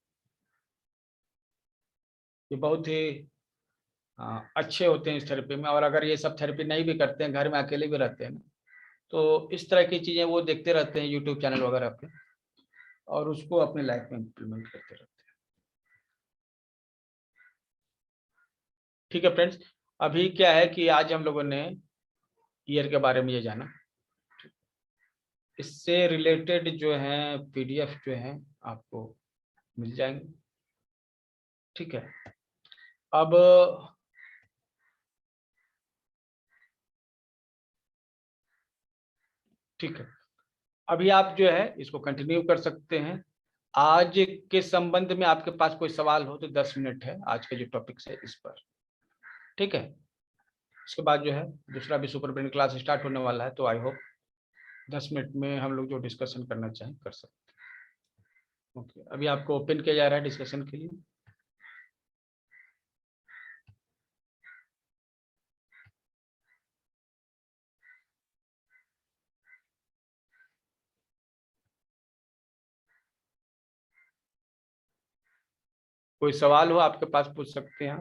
ये बहुत ही अच्छे होते हैं इस थेरेपी में। और अगर ये सब थेरेपी नहीं भी करते हैं, घर में अकेले भी रहते हैं, तो इस तरह की चीजें वो देखते रहते हैं यूट्यूब चैनल वगैरह पे, और उसको अपने लाइफ में इम्प्लीमेंट करते रहते हैं। ठीक है फ्रेंड्स, अभी क्या है कि आज हम लोगों ने ईयर के बारे में ये जाना। इससे रिलेटेड जो है पीडीएफ जो है आपको मिल जाएंगे। ठीक है। अब ठीक है, अभी आप जो है इसको कंटिन्यू कर सकते हैं। आज के संबंध में आपके पास कोई सवाल हो तो 10 मिनट है आज के जो टॉपिक्स है इस पर। ठीक है। इसके बाद जो है दूसरा भी सुपर ब्रेन क्लास स्टार्ट होने वाला है, तो आई होप 10 मिनट में हम लोग जो डिस्कशन करना चाहें कर सकते हैं। ओके, अभी आपको ओपन किया जा रहा है डिस्कशन के लिए। कोई सवाल हो आपके पास पूछ सकते हैं।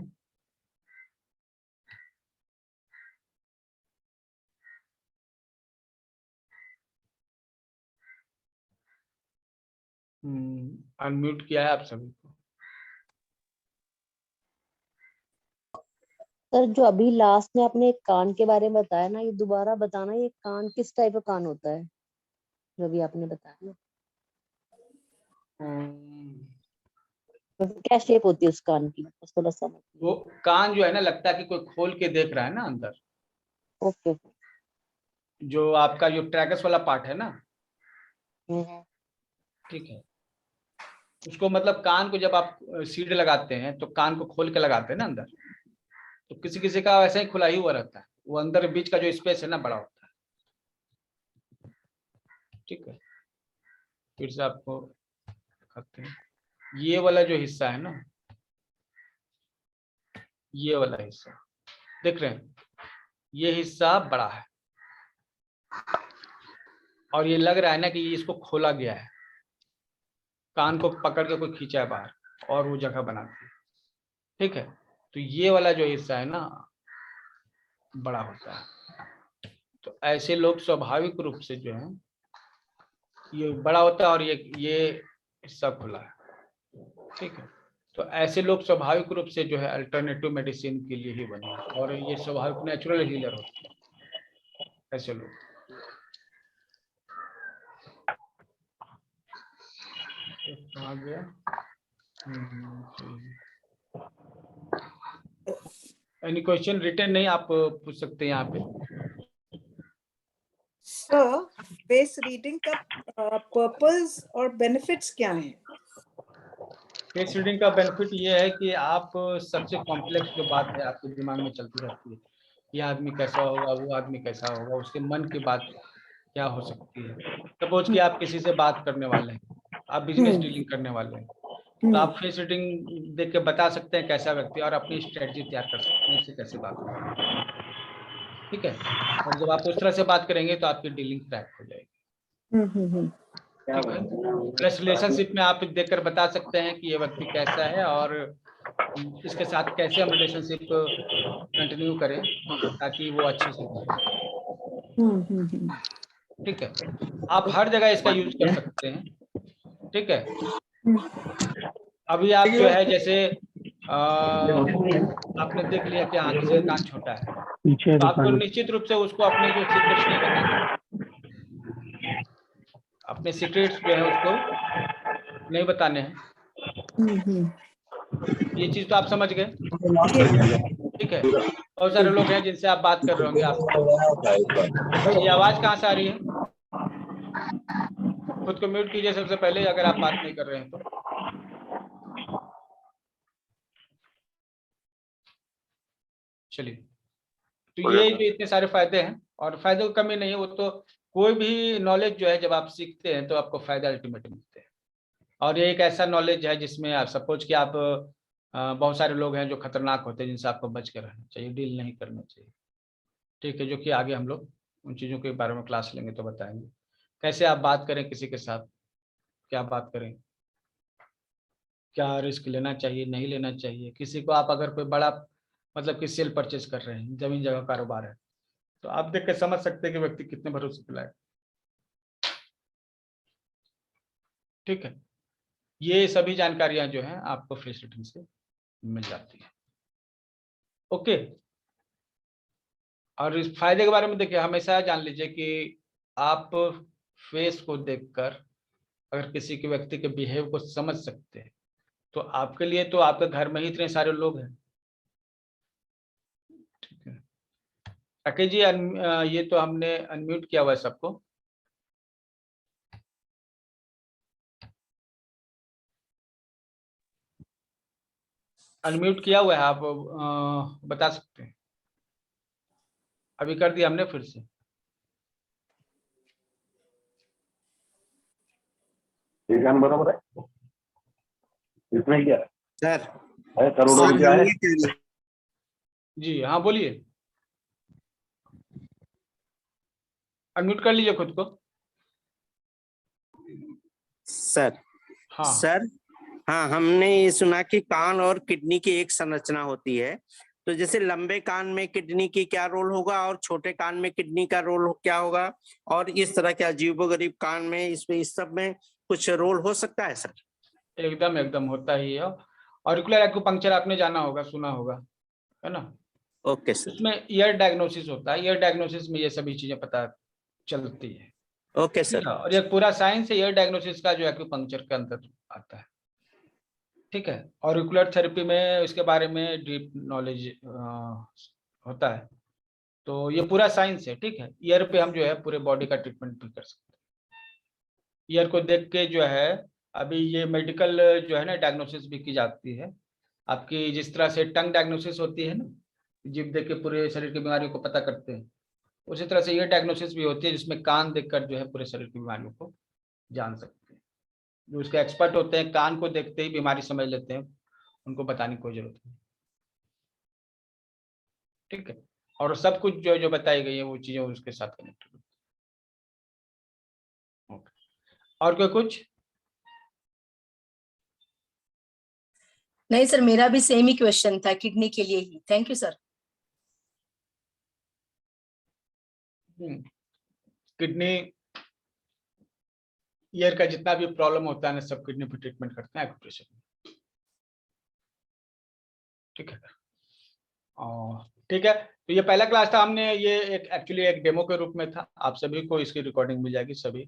अनम्यूट किया है आप सभी को। सर जो अभी लास्ट में आपने एक कान के बारे में बताया ना, ये दोबारा बताना, ये कान किस टाइप का कान होता है जो अभी आपने बताया ना, क्या शेप होती है उस कान की, बस थोड़ा सा। वो कान जो है ना, लगता है कि कोई खोल के देख रहा है ना अंदर। ओके। जो आपका जो ट्रैगस वाला पार्ट है ना, ठीक है, उसको मतलब कान को जब आप सीड लगाते हैं तो कान को खोल के लगाते हैं ना अंदर। तो किसी किसी का वैसे ही खुला ही हुआ रहता है, वो अंदर बीच का जो स्पेस है ना बड़ा होता है। ठीक है, फिर से आपको दिखाते हैं। ये वाला जो हिस्सा है ना, ये वाला हिस्सा देख रहे हैं, ये हिस्सा बड़ा है और ये लग रहा है ना कि इसको खोला गया है, कान को पकड़ के कोई खींचा है बाहर और वो जगह बना दी। ठीक है, तो ये वाला जो हिस्सा है ना बड़ा होता है। तो ऐसे लोग स्वाभाविक रूप से जो है ये बड़ा होता है और ये हिस्सा खुला है। ठीक है, तो ऐसे लोग स्वाभाविक रूप से जो है अल्टरनेटिव मेडिसिन के लिए ही बने हैं और ये स्वाभाविक नेचुरल हीलर होते हैं ऐसे लोग। कहाँ गया? एनी क्वेश्चन रिटन नहीं, आप पूछ सकते हैं यहाँ पे। सर, फेस रीडिंग का पर्पस और बेनिफिट्स क्या हैं? फेस रीडिंग का बेनिफिट ये है कि आप सबसे कॉम्प्लेक्स जो बात है आपके दिमाग में चलती रहती है, ये आदमी कैसा होगा, वो आदमी कैसा होगा, उसके मन की बात क्या हो सकती है। सपोज कि आप किसी से बात करने वाले हैं, आप बिजनेस डीलिंग करने वाले हैं, तो आप फेस रीडिंग देख के बता सकते हैं कैसा व्यक्ति और अपनी स्ट्रेटजी तैयार कर सकते हैं इससे कैसे बात करें। ठीक है, और जब आप उस तरह से बात करेंगे तो आपकी डीलिंग क्रैक हो जाएगी। ठीक है, प्लस रिलेशनशिप में आप देखकर बता सकते हैं कि ये व्यक्ति कैसा है और इसके साथ कैसे हम रिलेशनशिप कंटिन्यू करें ताकि वो अच्छे से रहे। ठीक है, आप हर जगह इसका यूज कर सकते हैं। ठीक है, अभी आप जो है जैसे आपने देख लिया कि हाँ किसी का कान छोटा है, तो आपको निश्चित रूप से उसको अपने जो सीक्रेट्स नहीं बताने, अपने सीक्रेट्स जो है उसको नहीं बताने हैं। ये चीज तो आप समझ गए, ठीक है। बहुत सारे लोग हैं जिनसे आप बात कर रहे होंगे, आप ये आवाज कहाँ से आ रही है? खुद को म्यूट कीजिए सबसे पहले, अगर आप बात नहीं कर रहे हैं तो। चलिए, तो ये जो इतने सारे फायदे हैं, और फायदे की कमी नहीं है, वो तो कोई भी नॉलेज जो है जब आप सीखते हैं तो आपको फायदा अल्टीमेटली मिलते हैं। और ये एक ऐसा नॉलेज है जिसमें आप सपोज कि आप बहुत सारे लोग हैं जो खतरनाक होते हैं, जिनसे आपको बच कर रहना चाहिए, डील नहीं करना चाहिए, ठीक है। जो कि आगे हम लोग उन चीज़ों के बारे में क्लास लेंगे तो बताएंगे कैसे आप बात करें किसी के साथ, क्या बात करें, क्या रिस्क लेना चाहिए नहीं लेना चाहिए। किसी को आप अगर कोई बड़ा मतलब कि सेल परचेज कर रहे हैं, जमीन जगह कारोबार है, तो आप देख के समझ सकते हैं कि व्यक्ति कितने भरोसेमंद है, ठीक है। ये सभी जानकारियां जो हैं आपको फेस रीडिंग से मिल जाती है, ओके। और इस फायदे के बारे में देखिए, हमेशा जान लीजिए कि आप फेस को देखकर अगर किसी के व्यक्ति के बिहेव को समझ सकते हैं, तो आपके लिए तो आपके घर में ही इतने सारे लोग हैं, ठीक है। राकेश जी ये तो हमने अनम्यूट किया हुआ है सबको। अनम्यूट किया हुआ है, आप बता सकते हैं। अभी कर दिया हमने फिर से। बराबर है, इसमें क्या सर है, करोड़ों रुपया है। जी हाँ बोलिए, अनम्यूट कर लीजिए खुद को। सर हाँ सर हाँ, हमने ये सुना कि कान और किडनी की एक संरचना होती है, तो जैसे लंबे कान में किडनी की क्या रोल होगा और छोटे कान में किडनी का रोल क्या होगा, और इस तरह के अजीबोगरीब कान में इसमें इस सब में कुछ रोल हो सकता है सर? एकदम एकदम होता ही है। ऑरिकुलर एक्यूपंक्चर आपने जाना होगा, सुना होगा, है ना। Okay sir. उसमें ईयर डायग्नोसिस होता है, ईयर डायग्नोसिस में ये सभी चीजें पता चलती है, ओके ठीक सर। है। और ये पूरा साइंस है ईयर डायग्नोसिस का, जो एक्यूपंक्चर के अंदर आता है, ठीक है। ऑरिकुलर थेरेपी में इसके बारे में डीप नॉलेज होता है। तो ये पूरा साइंस है, ठीक है। ईयर पे हम जो है पूरे बॉडी का ट्रीटमेंट भी कर सकते हैं। ईयर को देख के जो है, अभी ये मेडिकल जो है ना डायग्नोसिस भी की जाती है। आपकी जिस तरह से टंग डायग्नोसिस होती है ना, जीभ देख के पूरे शरीर की बीमारियों को पता करते हैं, उसी तरह से ये डायग्नोसिस भी होती है, जिसमें कान देखकर जो है पूरे शरीर की बीमारियों को जान सकते हैं। जो उसके एक्सपर्ट होते हैं, कान को देखते ही बीमारी समझ लेते हैं, उनको बताने की कोई जरूरत नहीं, ठीक है। और सब कुछ जो जो बताई गई है वो चीजें उसके साथ कनेक्टेड होती है, ओके। और कोई कुछ? नहीं सर, मेरा भी सेम ही क्वेश्चन था किडनी के लिए ही। Thank you sir. किडनी ईयर का जितना भी प्रॉब्लम होता है ना, सब किडनी पे ट्रीटमेंट करते हैं एक्यूप्रेशर में, ठीक है। और ठीक है, तो ये पहला क्लास था, हमने ये एक एक्चुअली एक डेमो के रूप में था। आप सभी को इसकी रिकॉर्डिंग मिल जाएगी सभी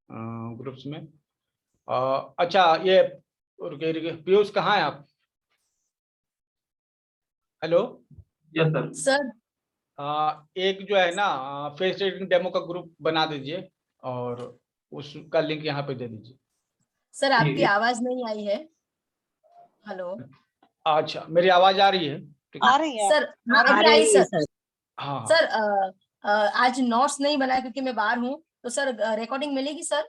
ग्रुप्स में। अच्छा, ये रुकिए रुकिए, पीयूष कहाँ है आप? हेलो। Yes sir. सर एक जो है ना फेस रीडिंग डेमो का ग्रुप बना दीजिए और उसका लिंक यहाँ पे दे दीजिए। सर आपकी आवाज नहीं आई है। हेलो। अच्छा, मेरी आवाज आ रही है? ठीक है। आ रही है, सर हाँ, आ अभी आई रही है सर। सर। हाँ हाँ। सर आज नोट्स नहीं बनाया क्योंकि मैं बाहर हूँ, तो सर रिकॉर्डिंग मिलेगी सर?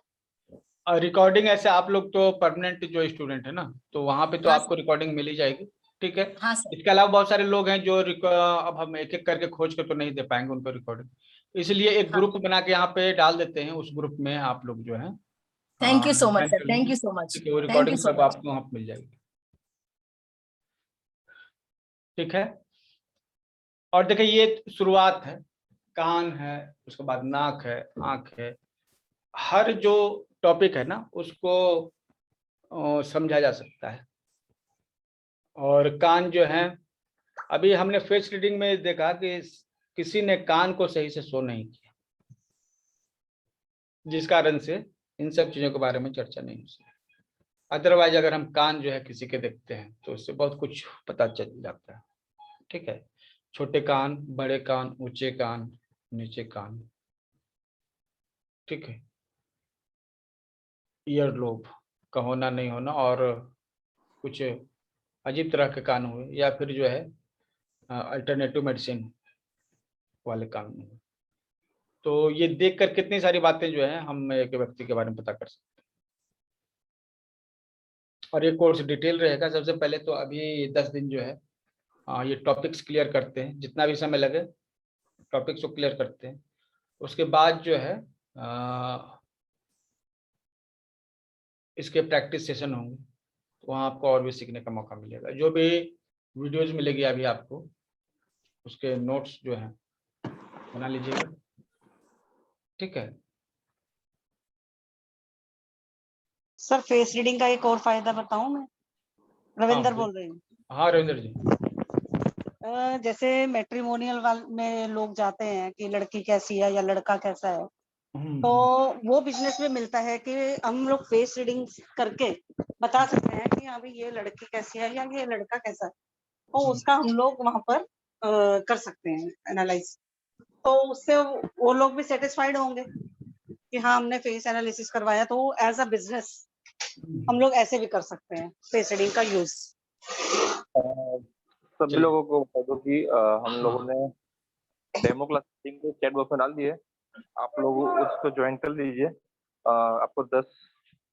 रिकॉर्डिंग ऐसे आप लोग तो परमानेंट जो स्टूडेंट है ना, तो वहाँ पे तो हाँ आपको रिकॉर्डिंग मिल ही जाएगी, ठीक है। हाँ सर। इसके अलावा बहुत सारे लोग हैं जो अब हम एक एक करके खोज के तो नहीं दे पाएंगे उनको रिकॉर्डिंग, इसलिए एक हाँ, ग्रुप बना के यहाँ पे डाल देते हैं। उस ग्रुप में आप लोग जो है thank you so much join sir, कर थैंक लीजिए, यू सो मच, ठीक है। वो थैंक यू रिकॉर्डिंग सो सब मच। आपको वहाँ पे मिल जाएगी, ठीक है। और देखिए ये शुरुआत है, कान है, उसके बाद नाक है, आंख है। हर जो टॉपिक है ना उसको समझा जा सकता है, और कान जो है, अभी हमने फेस रीडिंग में देखा कि किसी ने कान को सही से शो नहीं किया, जिस कारण से इन सब चीजों के बारे में चर्चा नहीं हो सकी। अदरवाइज अगर हम कान जो है किसी के देखते हैं तो उससे बहुत कुछ पता चल जाता है। ठीक है, छोटे कान, बड़े कान, ऊंचे कान, नीचे कान, ठीक है, ईयर लोब का होना नहीं होना, और कुछ अजीब तरह के कान हुए, या फिर जो है अल्टरनेटिव मेडिसिन वाले कान हुए। तो ये देखकर कितनी सारी बातें जो है हम एक व्यक्ति के बारे में पता कर सकते हैं। और ये कोर्स डिटेल रहेगा। सबसे पहले तो अभी 10 दिन जो है ये टॉपिक्स क्लियर करते हैं, जितना भी समय लगे टॉपिक्स को क्लियर करते हैं। उसके बाद जो है इसके प्रैक्टिस सेशन होंगे, तो वहाँ आपको और भी सीखने का मौका मिलेगा। जो भी वीडियोज मिलेगी अभी आपको, उसके नोट्स जो हैं बना लीजिएगा, ठीक है। सर फेस रीडिंग का एक और फायदा बताऊं मैं? रविंदर बोल रही हूँ। हाँ रविंद्र जी। जैसे मैट्रिमोनियल में लोग जाते हैं कि लड़की कैसी है या लड़का कैसा है, तो वो बिजनेस में मिलता है कि हम लोग फेस रीडिंग करके बता सकते हैं कि हाँ भाई ये लड़की कैसी है या ये लड़का कैसा है, तो उसका हम लोग वहां पर कर सकते हैं एनालाइज। तो उससे वो लोग भी सेटिस्फाइड होंगे कि हाँ हमने फेस एनालिसिस करवाया, तो एज अ बिजनेस हम लोग ऐसे भी कर सकते हैं फेस रीडिंग का यूज। सभी लोगों को बता दो कि हम लोगों ने डेमो क्लास को चैट बॉक्स में डाल दिए, आप लोग उसको ज्वाइन कर लीजिए। आपको 10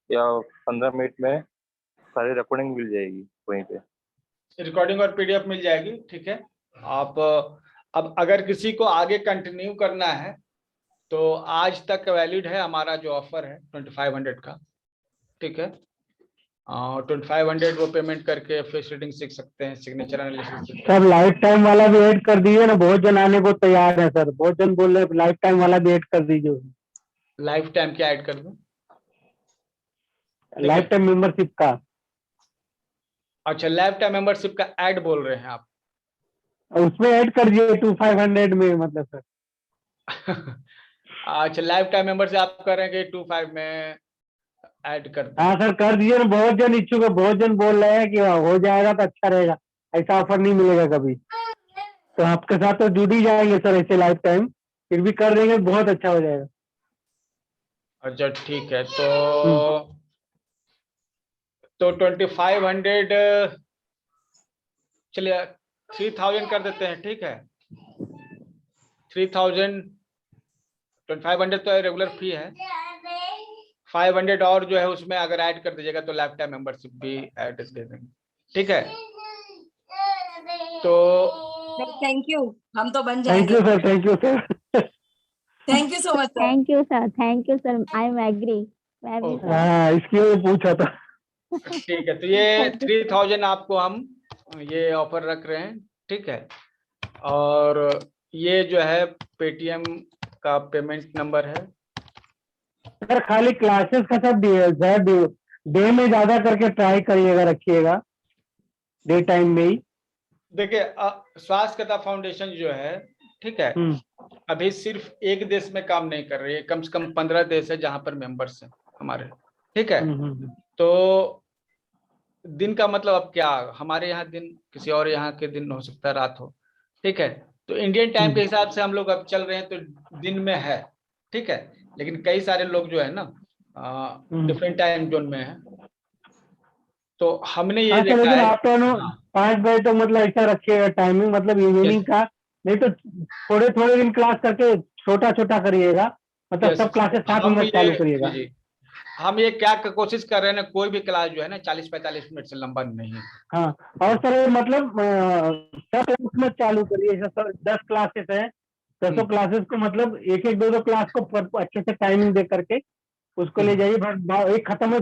या 15 मिनट में सारी रिकॉर्डिंग मिल जाएगी वहीं पे, रिकॉर्डिंग और पीडीएफ मिल जाएगी, ठीक है। आप अब अगर किसी को आगे कंटिन्यू करना है तो आज तक वैलिड है हमारा जो ऑफर है 2500 का, ठीक है। 2500 वो पेमेंट करके फेस रीडिंग सीख सकते हैं, signature analysis. Sir life time वाला भी ऐड कर दीजिए ना, बहुत जन आने को तैयार है सर, बहुत जन बोल रहे लाइफ टाइम वाला भी ऐड कर दीजिए। लाइफ टाइम क्या ऐड कर दूं? लाइफ टाइम मेंबरशिप का। अच्छा, लाइफ टाइम मेंबरशिप का ऐड बोल रहे हैं आप? उसमें ऐड कर दिए 2500 में, मतलब सर। अच्छा, लाइफ टाइम मेंबर से आप कर रहे हैं कि 25 में ऐड कर दें? हाँ सर कर दीजिए ना, बहुत जन इच्छुक है, बहुत जन बोल रहे हैं कि हो जाएगा तो अच्छा रहेगा, ऐसा ऑफर नहीं मिलेगा कभी। तो आपके साथ तो जुड़ ही जाएंगे सर ऐसे लाइफ टाइम, फिर भी कर देंगे, बहुत अच्छा हो जाएगा। अच्छा ठीक है, तो 2500 चलिए 3000 कर देते हैं, ठीक है। 3000 2500 तो रेगुलर फी है, 500 और जो है उसमें अगर ऐड कर दीजिएगा तो लाइफ टाइम मेंबरशिप भी ऐड दे देंगे, ठीक है। तो थैंक यू, हम तो बन थैंक जाएंगे। You sir, thank you sir. Thank you so much sir. Thank you sir, I am agree. मैं भी ओके। हाँ इसके लिए पूछा था। ठीक है, तो ये 3000 आपको हम ये ऑफर रख रहे हैं, ठीक है। और ये जो है पेटीएम का पेमेंट नंबर है। सर खाली क्लासेस का सब डे में ज्यादा करके ट्राई करिएगा, रखिएगा डे टाइम में ही। देखिए स्वास्थ्य कथा फाउंडेशन जो है, ठीक है, अभी सिर्फ एक देश में काम नहीं कर रही है, कम से कम 15 देश है जहां पर मेंबर्स हैं हमारे, ठीक है। तो दिन का मतलब अब क्या, हमारे यहाँ दिन किसी और यहाँ के दिन हो सकता है रात हो, ठीक है। तो इंडियन टाइम के हिसाब से हम लोग अब चल रहे हैं तो दिन में है, ठीक है। लेकिन कई सारे लोग जो है ना डिफरेंट टाइम जोन में है, तो हमने ये देखा लेकिन है। आफ्टरनून 5 बजे तो मतलब ऐसा रखिएगा टाइमिंग, मतलब इवनिंग का, नहीं तो थोड़े थोड़े दिन क्लास करके छोटा छोटा करिएगा, मतलब सब क्लासेस साथ में चालू करिएगा। जी, हम ये क्या कोशिश कर रहे हैं ना, कोई भी क्लास जो है ना 40-45 मिनट से लंबा नहीं है। हाँ और सर मतलब सब क्लास में चालू करिए, 10 क्लासेस है, 10 क्लासेस को मतलब एक एक दो क्लास को अच्छे से टाइमिंग दे करके उसको ले जाइए, एक खत्म हो